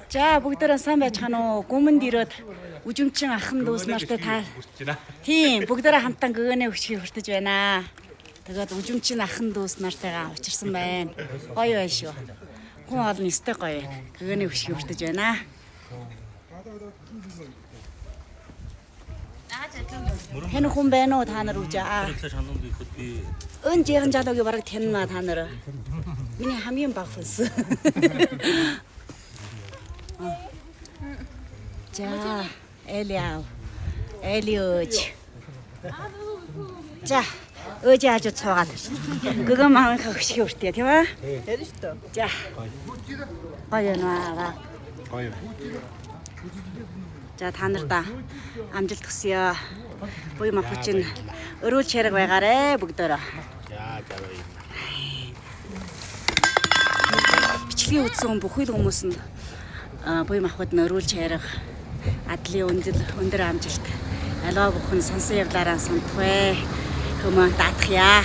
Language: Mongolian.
За бүгдээрээ сайн байцгаана уу? Гүмэнд ирээд үжимчин ахын дүүс нартай та. Тийм, бүгдээрээ хамтан гөгөнөө өчгийг хүртэж байна. Тэгээд үжимчин ахын дүүс нартайгаа учирсан байна. Гоё байна шүү. Хүн олон өстэй гоё байна. Гөгөнөө өчгийг хүртэж байна. Хэн хүн байна уу та нар үжээ? Ön жихэн жалуугийн бараг таньна та нар. Миний хамгийн баг фэнс. За, Элиөж. За, өөжөө хажууд цуугаад. Гөгөн маань хөшгөө өртөө тийм ээ? Тэр шүү дээ. За. Гоё наа. Гоё. За та нарт амжилт хүсье. Буй махчин өрөөл чараг байгаарэ бүгдөө. За жараа. Бичлэгийн үзсэн бүхэл хүмүүс нь буй махбод нь өрөөл чараг адлын өндөр амжилт. Алгаа бүхэн сонсон явлаараа сандах вэ. Хүмүүст даатгая.